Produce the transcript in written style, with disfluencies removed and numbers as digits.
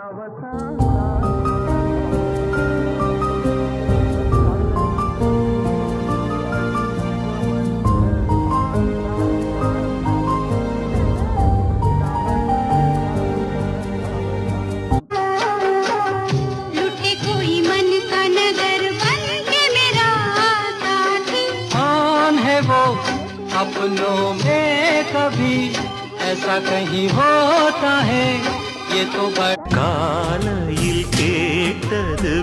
लुटे कोई मन का नगर बन के मेरा साथी। कौन है वो अपनों में कभी ऐसा कहीं होता है ये तो காலையில் கேட்டது